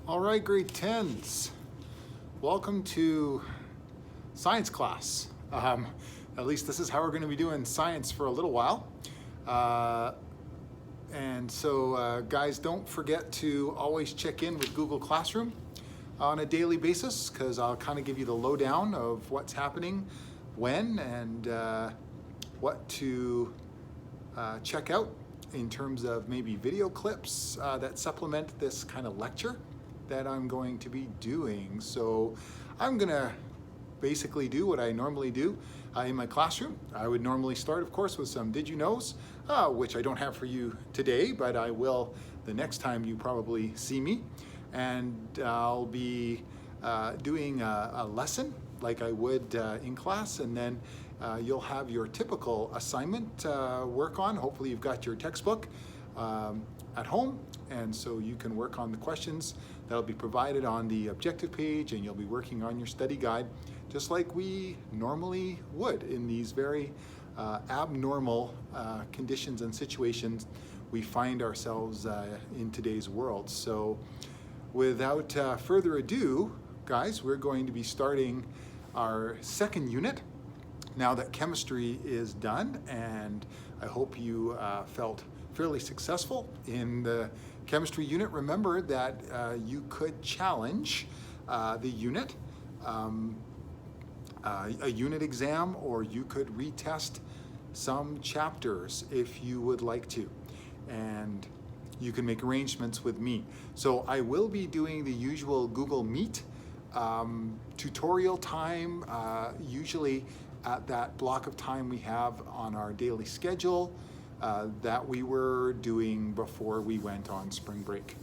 All right, grade 10s. Welcome to science class. At least this is how we're going to be doing science for a little while. Guys, don't forget to always check in with Google Classroom on a daily basis, because I'll kind of give you the lowdown of what's happening, when, and what to check out in terms of maybe video clips that supplement this kind of lecture that I'm going to be doing. So I'm gonna basically do what I normally do in my classroom. I would normally start, of course, with some Did You Knows, which I don't have for you today, but I will the next time you probably see me. And I'll be doing a lesson like I would in class, and then you'll have your typical assignment work on. Hopefully you've got your textbook at home, and so you can work on the questions that'll be provided on the objective page, and you'll be working on your study guide just like we normally would in these very abnormal conditions and situations we find ourselves in today's world. So without further ado, guys, we're going to be starting our second unit now that chemistry is done, and I hope you felt fairly successful in the chemistry unit. Remember that you could challenge the unit, a unit exam, or you could retest some chapters if you would like to, and you can make arrangements with me. So I will be doing the usual Google Meet tutorial time, usually at that block of time we have on our daily schedule that we were doing before we went on spring break.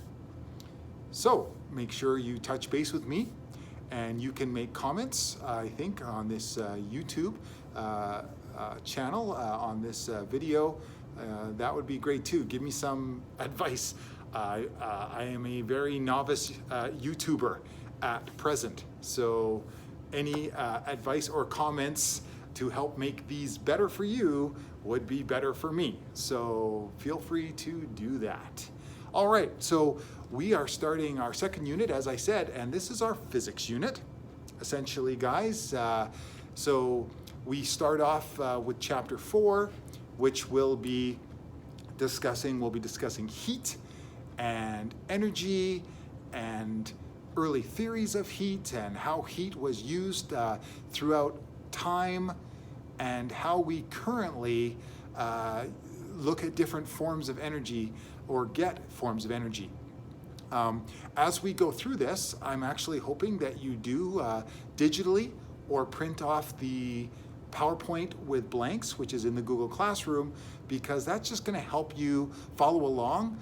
So make sure you touch base with me, and you can make comments, I think, on this YouTube channel, on this video. That would be great too. Give me some advice. I am a very novice YouTuber at present, so any advice or comments to help make these better for you would be better for me. So feel free to do that. All right, so we are starting our second unit, as I said, and this is our physics unit, essentially, guys. So we start off with chapter 4, which we'll be discussing heat and energy and early theories of heat, and how heat was used throughout time, and how we currently look at different forms of energy or get forms of energy. As we go through this, I'm actually hoping that you do digitally or print off the PowerPoint with blanks, which is in the Google Classroom, because that's just going to help you follow along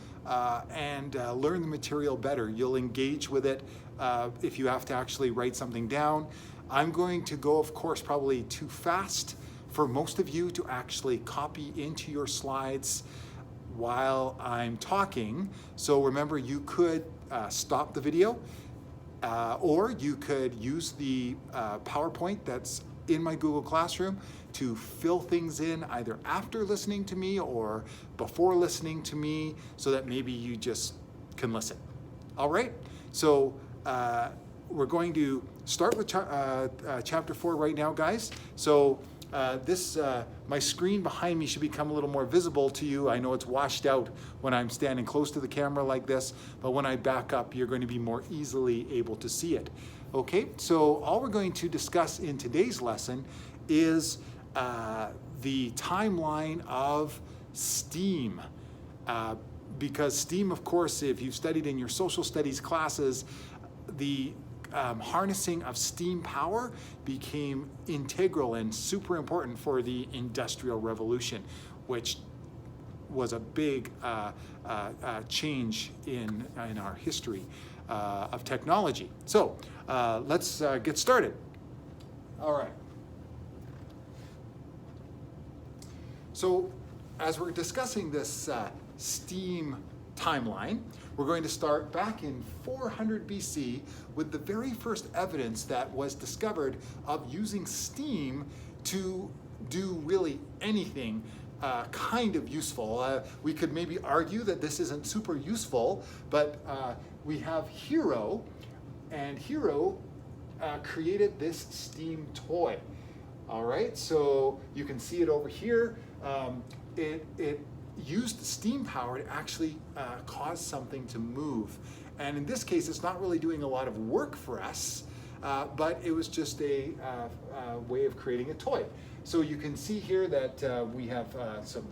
and learn the material better. You'll engage with it if you have to actually write something down. I'm going to go, of course, probably too fast for most of you to actually copy into your slides while I'm talking. So remember, you could stop the video, or you could use the PowerPoint that's in my Google Classroom to fill things in either after listening to me or before listening to me, so that maybe you just can listen. All right, so we're going to start with chapter 4 right now, guys. So my screen behind me should become a little more visible to you. I know it's washed out when I'm standing close to the camera like this, but when I back up, you're going to be more easily able to see it. Okay, so all we're going to discuss in today's lesson is the timeline of steam. Because steam, of course, if you've studied in your social studies classes, the harnessing of steam power became integral and super important for the Industrial Revolution, which was a big change in our history of technology. So let's get started. All right. So as we're discussing this steam timeline, we're going to start back in 400 BC with the very first evidence that was discovered of using steam to do really anything kind of useful. We could maybe argue that this isn't super useful, but we have Hero, and Hero created this steam toy. All right, so you can see it over here. It used steam power to actually cause something to move. And in this case, it's not really doing a lot of work for us, but it was just a way of creating a toy. So you can see here that we have some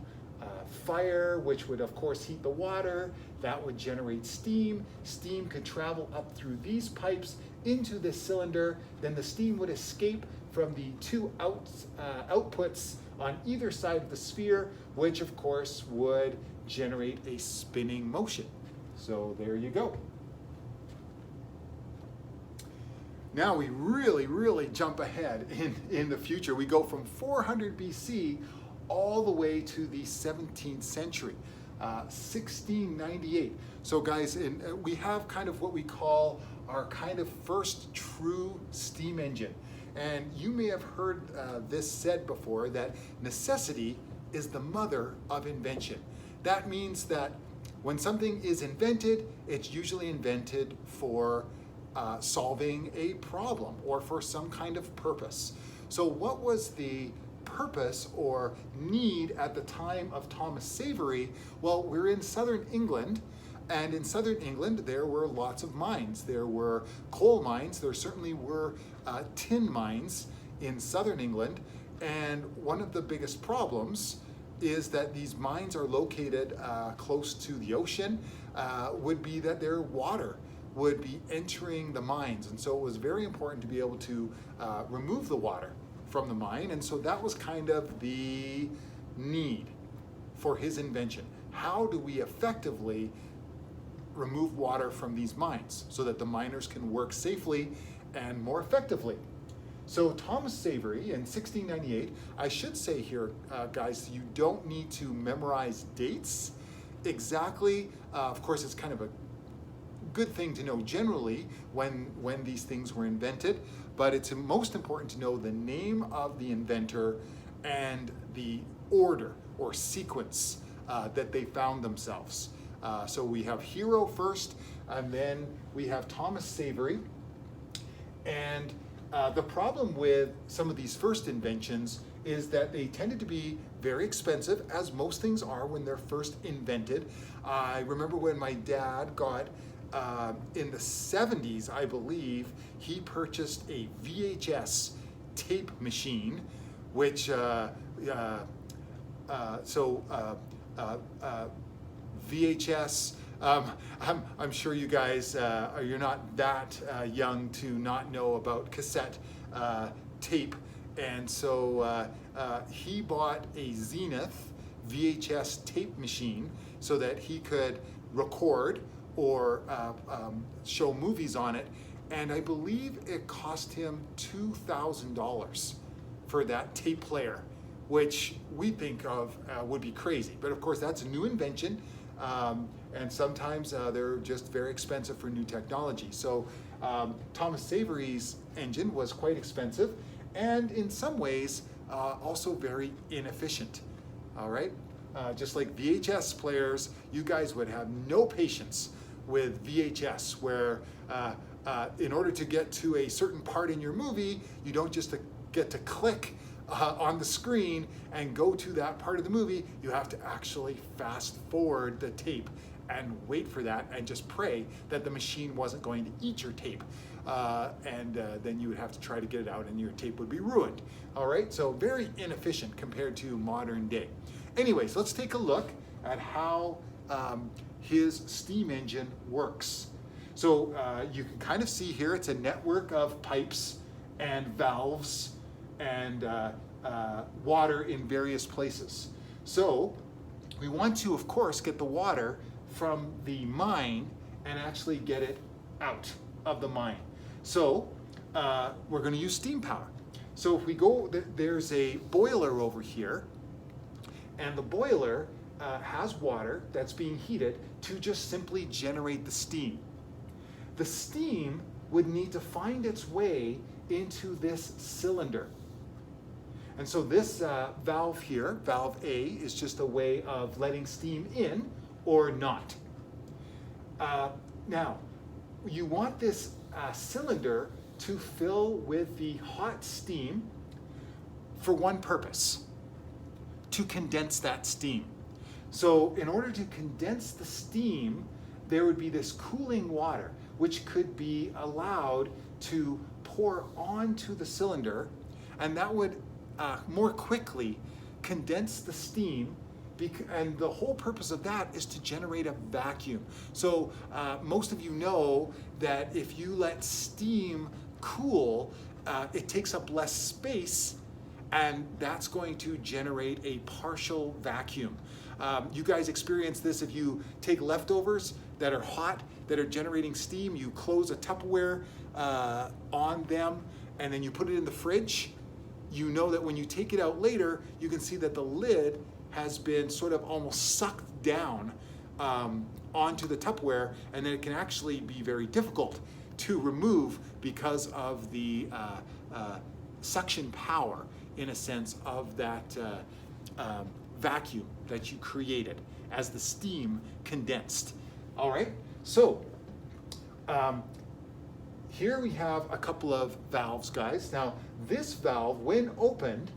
fire, which would of course heat the water. That would generate steam. Steam could travel up through these pipes into this cylinder. Then the steam would escape from the two outputs on either side of the sphere, which of course would generate a spinning motion. So there you go. Now we really jump ahead in the future. We go from 400 BC all the way to the 17th century, 1698. So guys, we have kind of what we call our kind of first true steam engine. And you may have heard this said before, that necessity is the mother of invention. That means that when something is invented, it's usually invented for solving a problem or for some kind of purpose. So what was the purpose or need at the time of Thomas Savery? Well, we're in southern England, and in southern England there were lots of mines. There were coal mines, there certainly were tin mines in southern England, and one of the biggest problems is that these mines are located close to the ocean, would be that their water would be entering the mines. And so it was very important to be able to remove the water from the mine. And so that was kind of the need for his invention. How do we effectively remove water from these mines so that the miners can work safely and more effectively? So Thomas Savery in 1698, I should say here, guys, you don't need to memorize dates exactly. Of course, it's kind of a good thing to know generally when these things were invented, but it's most important to know the name of the inventor and the order or sequence that they found themselves. So we have Hero first, and then we have Thomas Savery. And the problem with some of these first inventions is that they tended to be very expensive, as most things are when they're first invented. I remember when my dad got in the 70s, I believe, he purchased a VHS tape machine, which VHS, I'm sure you guys, you're not that young to not know about cassette tape. And so he bought a Zenith VHS tape machine so that he could record or show movies on it. And I believe it cost him $2,000 for that tape player, which we think of would be crazy. But of course, that's a new invention. And sometimes they're just very expensive for new technology. So Thomas Savery's engine was quite expensive, and in some ways also very inefficient. All right, just like VHS players, you guys would have no patience with VHS, where in order to get to a certain part in your movie, you don't just get to click on the screen and go to that part of the movie. You have to actually fast forward the tape and wait for that and just pray that the machine wasn't going to eat your tape. Then you would have to try to get it out and your tape would be ruined. All right, so very inefficient compared to modern day. Anyways, let's take a look at how his steam engine works. So you can kind of see here, it's a network of pipes and valves and water in various places. So we want to, of course, get the water from the mine and actually get it out of the mine. So we're going to use steam power. So if we go, there's a boiler over here, and the boiler has water that's being heated to just simply generate the steam. The steam would need to find its way into this cylinder. And so this valve here, valve A, is just a way of letting steam in or not. Now, you want this cylinder to fill with the hot steam for one purpose, to condense that steam. So in order to condense the steam, there would be this cooling water, which could be allowed to pour onto the cylinder, and that would more quickly condense the steam. And the whole purpose of that is to generate a vacuum. So most of you know that if you let steam cool, it takes up less space, and that's going to generate a partial vacuum. You guys experience this if you take leftovers that are hot, that are generating steam, you close a Tupperware on them, and then you put it in the fridge. You know that when you take it out later, you can see that the lid has been sort of almost sucked down onto the Tupperware, and then it can actually be very difficult to remove because of the suction power, in a sense, of that vacuum that you created as the steam condensed. All right, so here we have a couple of valves, guys. Now, this valve, when opened,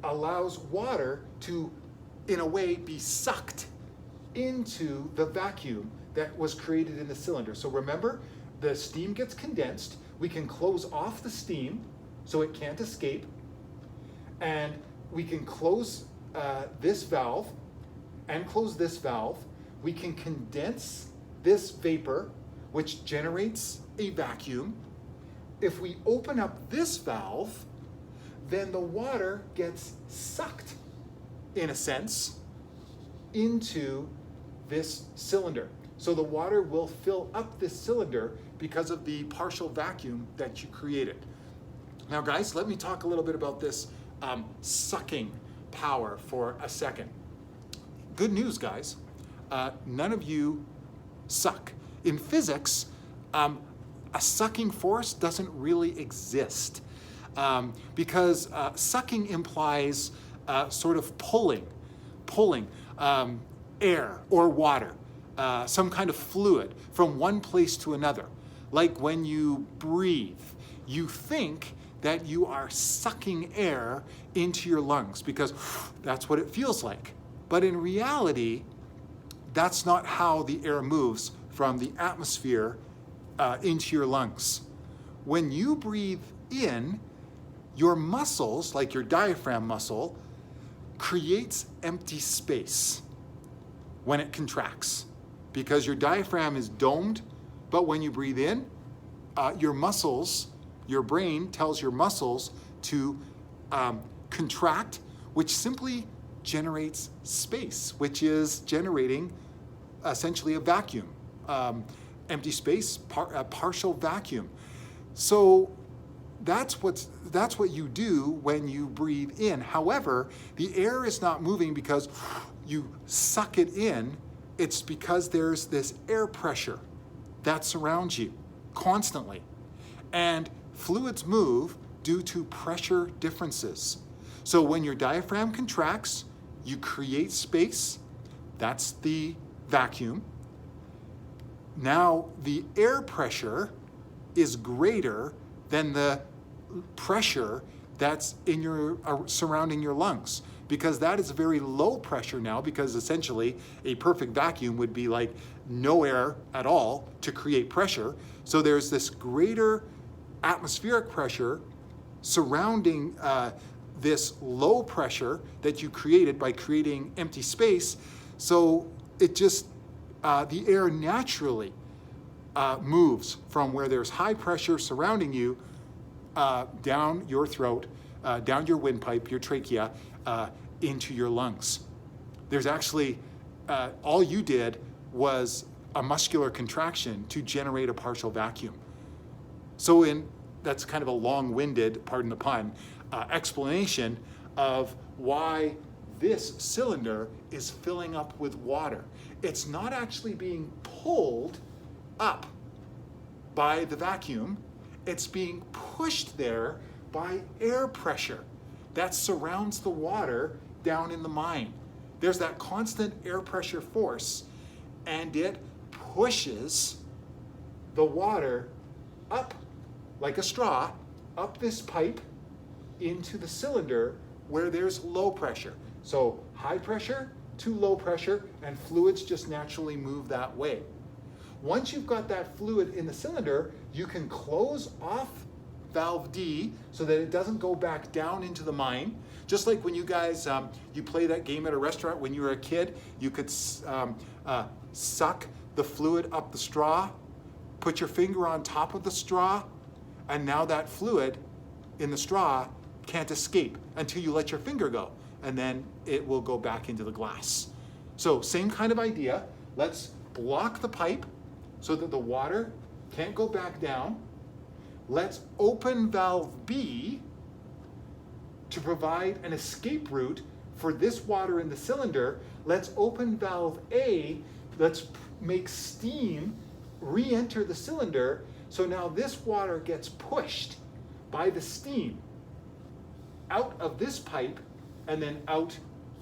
allows water to, in a way, be sucked into the vacuum that was created in the cylinder. So remember, the steam gets condensed. We can close off the steam so it can't escape. And we can close this valve and close this valve. We can condense this vapor, which generates a vacuum. If we open up this valve, then the water gets sucked, in a sense, into this cylinder. So the water will fill up this cylinder because of the partial vacuum that you created. Now, guys, let me talk a little bit about this sucking power for a second. Good news, guys. None of you suck. In physics, a sucking force doesn't really exist. Because sucking implies sort of pulling air or water, some kind of fluid from one place to another. Like when you breathe, you think that you are sucking air into your lungs because that's what it feels like. But in reality, that's not how the air moves from the atmosphere into your lungs. When you breathe in, your muscles, like your diaphragm muscle, creates empty space when it contracts because your diaphragm is domed, but when you breathe in, your muscles, your brain tells your muscles to contract, which simply generates space, which is generating essentially a vacuum, empty space, a partial vacuum. So that's what you do when you breathe in. However, the air is not moving because you suck it in. It's because there's this air pressure that surrounds you constantly. And fluids move due to pressure differences. So when your diaphragm contracts, you create space. That's the vacuum. Now the air pressure is greater than the pressure that's in your surrounding your lungs, because that is very low pressure now, because essentially a perfect vacuum would be like no air at all to create pressure. So there's this greater atmospheric pressure surrounding this low pressure that you created by creating empty space. So it just the air naturally moves from where there's high pressure surrounding you down your throat, down your windpipe, your trachea, into your lungs. There's actually, all you did was a muscular contraction to generate a partial vacuum. So that's kind of a long-winded, pardon the pun, explanation of why this cylinder is filling up with water. It's not actually being pulled up by the vacuum. It's being pushed there by air pressure that surrounds the water down in the mine. There's that constant air pressure force, and it pushes the water up like a straw, up this pipe into the cylinder where there's low pressure. So high pressure to low pressure, and fluids just naturally move that way. Once you've got that fluid in the cylinder, you can close off valve D so that it doesn't go back down into the mine. Just like when you guys, you play that game at a restaurant when you were a kid, you could suck the fluid up the straw, put your finger on top of the straw, and now that fluid in the straw can't escape until you let your finger go, and then it will go back into the glass. So same kind of idea. Let's block the pipe so that the water can't go back down. Let's open valve B to provide an escape route for this water in the cylinder. Let's open valve A. Let's make steam re-enter the cylinder. So now this water gets pushed by the steam out of this pipe and then out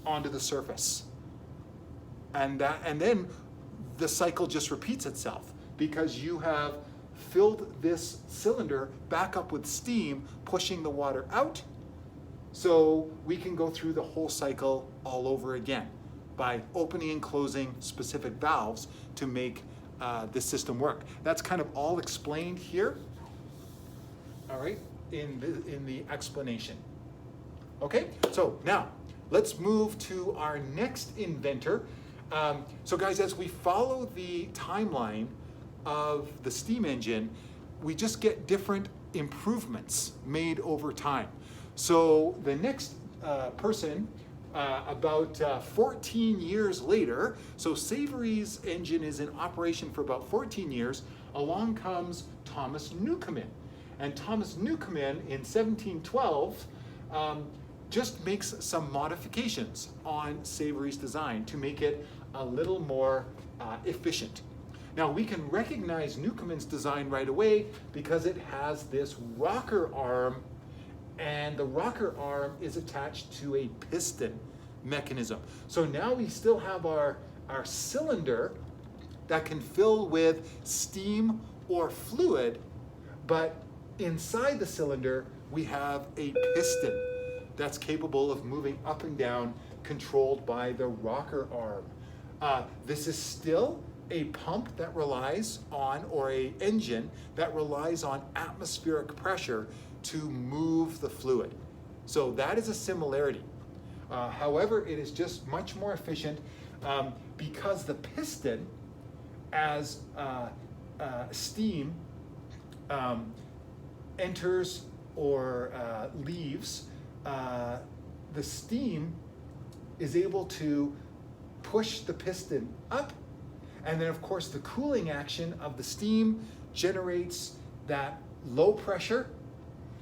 onto the surface. And then the cycle just repeats itself because you have filled this cylinder back up with steam, pushing the water out. So we can go through the whole cycle all over again by opening and closing specific valves to make this system work. That's kind of all explained here, all right, in the explanation. Okay, so now let's move to our next inventor. So guys, as we follow the timeline of the steam engine, we just get different improvements made over time. So the next person, about 14 years later, so Savory's engine is in operation for about 14 years, along comes Thomas Newcomen. And Thomas Newcomen in 1712 just makes some modifications on Savory's design to make it a little more efficient. Now we can recognize Newcomen's design right away because it has this rocker arm, and the rocker arm is attached to a piston mechanism. So now we still have our cylinder that can fill with steam or fluid, but inside the cylinder we have a piston that's capable of moving up and down, controlled by the rocker arm. This is still a pump that relies on, or a engine that relies on atmospheric pressure to move the fluid. So that is a similarity. However, it is just much more efficient because the piston, as steam enters or leaves, the steam is able to push the piston up, and then of course the cooling action of the steam generates that low pressure,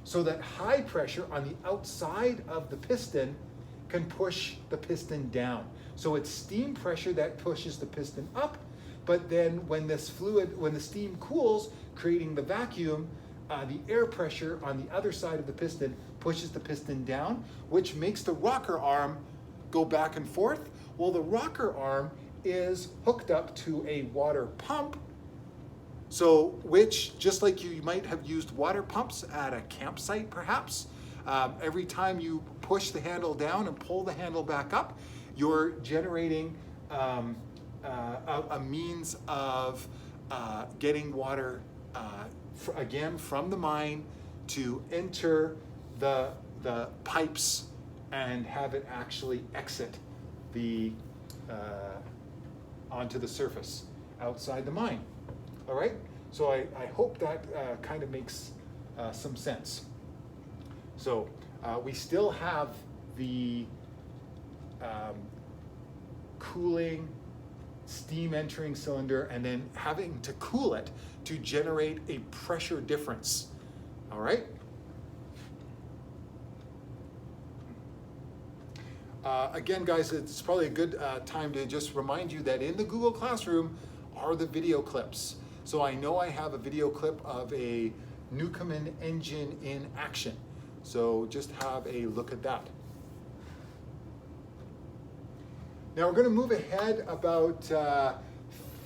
so that high pressure on the outside of the piston can push the piston down. So it's steam pressure that pushes the piston up, but then when this fluid, when the steam cools, creating the vacuum, the air pressure on the other side of the piston pushes the piston down, which makes the rocker arm go back and forth. Well, the rocker arm is hooked up to a water pump, so which, just like you might have used water pumps at a campsite perhaps, every time you push the handle down and pull the handle back up, you're generating a means of getting water again from the mine to enter the pipes and have it actually exit the onto the surface outside the mine. All right, so I hope that kind of makes some sense. So we still have the cooling, steam entering cylinder, and then having to cool it to generate a pressure difference. All right. Again, guys, it's probably a good time to just remind you that in the Google Classroom are the video clips. So I know I have a video clip of a Newcomen engine in action. So just have a look at that. Now we're going to move ahead about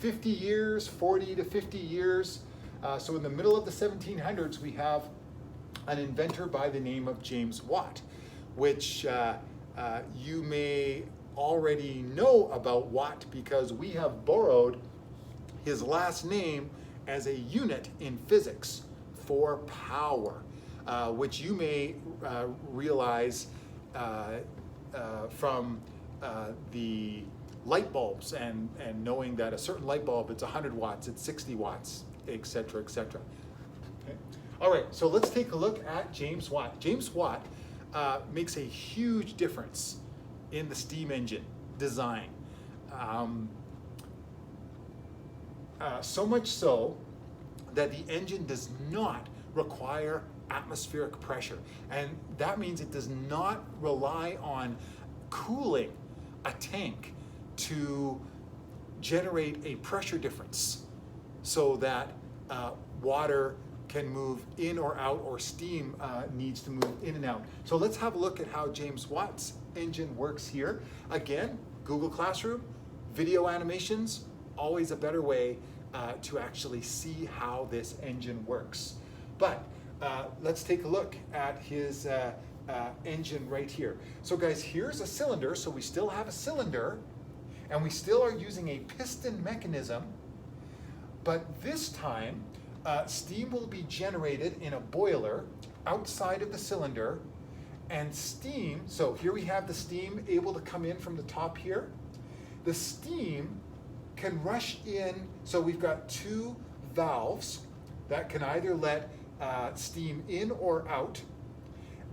50 years, 40 to 50 years. So in the middle of the 1700s, we have an inventor by the name of James Watt, which you may already know about Watt because we have borrowed his last name as a unit in physics for power, which you may realize from the light bulbs and knowing that a certain light bulb, it's 100 watts, it's 60 watts, etc., etc. Okay. All right, so let's take a look at James Watt. James Watt makes a huge difference in the steam engine design. So much so that the engine does not require atmospheric pressure. And that means it does not rely on cooling a tank to generate a pressure difference so that water can move in or out, or steam needs to move in and out. So let's have a look at how James Watt's engine works here. Again, Google Classroom, video animations, always a better way to actually see how this engine works. But let's take a look at his engine right here. So guys, here's a cylinder, so we still have a cylinder, and we still are using a piston mechanism, but this time steam will be generated in a boiler outside of the cylinder, and steam, so here we have the steam able to come in from the top here. The steam can rush in, so we've got two valves that can either let steam in or out.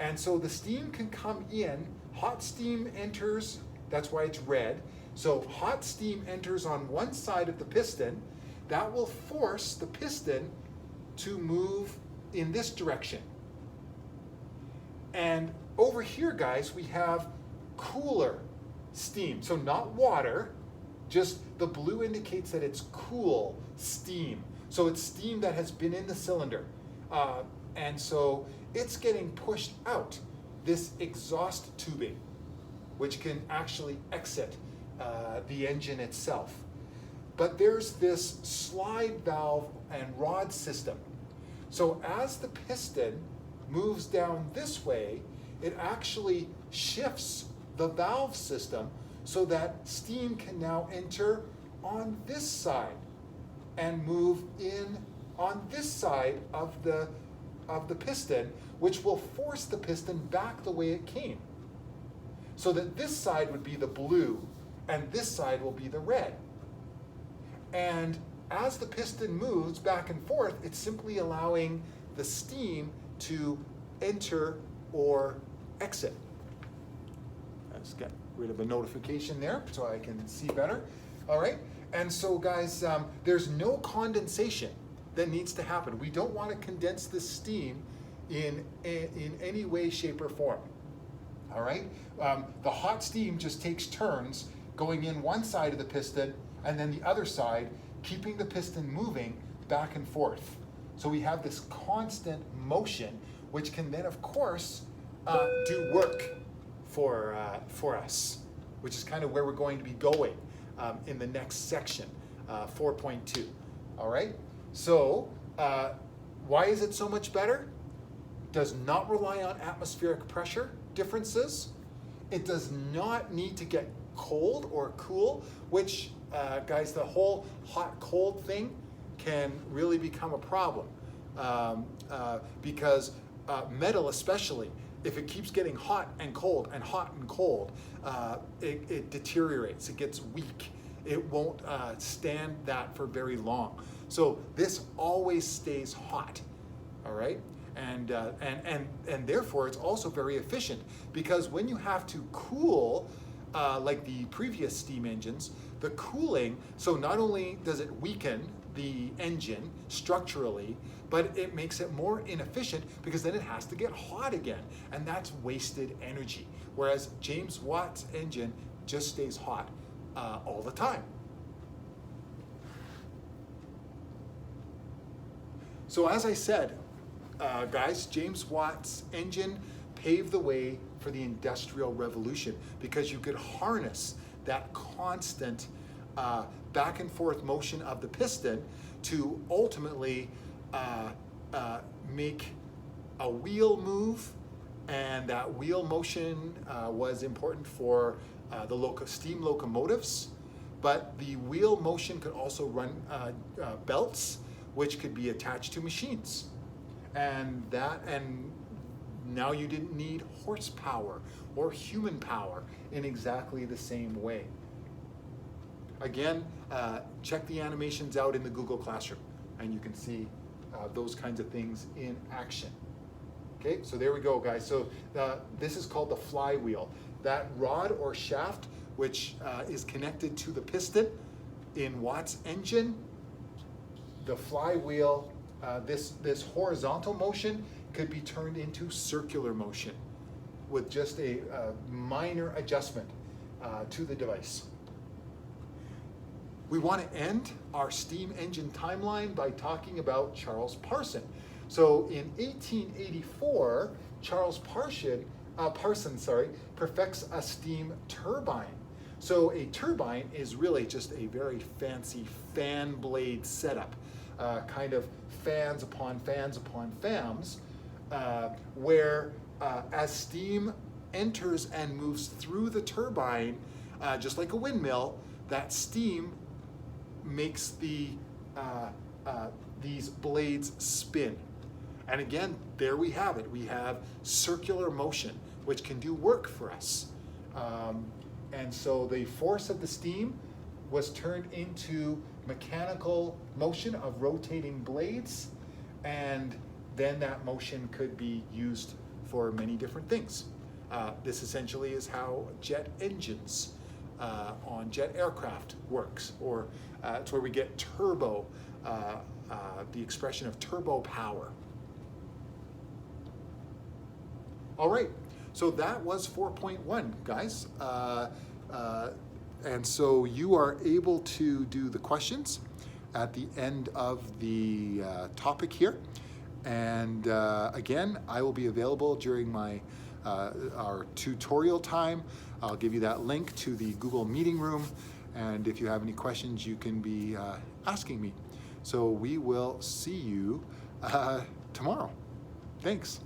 And so the steam can come in, hot steam enters, that's why it's red. So hot steam enters on one side of the piston, that will force the piston to move in this direction. And over here, guys, we have cooler steam. So not water, just the blue indicates that it's cool steam. So it's steam that has been in the cylinder. And so it's getting pushed out, this exhaust tubing, which can actually exit the engine itself. But there's this slide valve and rod system. So as the piston moves down this way, it actually shifts the valve system so that steam can now enter on this side and move in on this side of the piston, which will force the piston back the way it came. So that this side would be the blue and this side will be the red. And as the piston moves back and forth, it's simply allowing the steam to enter or exit. Let's get rid of a notification there so I can see better. All right, and so guys, there's no condensation that needs to happen. We don't want to condense the steam in any way, shape, or form. All right, the hot steam just takes turns going in one side of the piston and then the other side, keeping the piston moving back and forth. So we have this constant motion, which can then, of course, do work for us, which is kind of where we're going to be going in the next section, 4.2. All right. So why is it so much better? Does not rely on atmospheric pressure differences. It does not need to get cold or cool, which guys, the whole hot-cold thing can really become a problem because metal especially, if it keeps getting hot and cold and hot and cold, it deteriorates, it gets weak. It won't stand that for very long. So this always stays hot, all right? And therefore it's also very efficient because when you have to cool, like the previous steam engines, the cooling, so not only does it weaken the engine structurally, but it makes it more inefficient because then it has to get hot again, and that's wasted energy. Whereas James Watt's engine just stays hot all the time. So as I said, guys, James Watt's engine paved the way for the Industrial Revolution, because you could harness that constant back and forth motion of the piston to ultimately make a wheel move, and that wheel motion was important for the steam locomotives. But the wheel motion could also run belts, which could be attached to machines, and now you didn't need horsepower or human power in exactly the same way. Again, check the animations out in the Google Classroom, and you can see those kinds of things in action. Okay, so there we go, guys. So this is called the flywheel. That rod or shaft, which is connected to the piston in Watt's engine, the flywheel, this horizontal motion could be turned into circular motion with just a minor adjustment to the device. We want to end our steam engine timeline by talking about Charles Parson. So in 1884, Charles Parson perfects a steam turbine. So a turbine is really just a very fancy fan blade setup, kind of fans upon fans upon fans, where as steam enters and moves through the turbine, just like a windmill, that steam makes these blades spin. And again, there we have it. We have circular motion, which can do work for us. And so the force of the steam was turned into mechanical motion of rotating blades, and then that motion could be used for many different things. This essentially is how jet engines on jet aircraft works, or it's where we get turbo, the expression of turbo power. All right, so that was 4.1, guys. And so you are able to do the questions at the end of the topic here. And again, I will be available during our tutorial time. I'll give you that link to the Google Meeting Room. And if you have any questions, you can be asking me. So we will see you tomorrow. Thanks.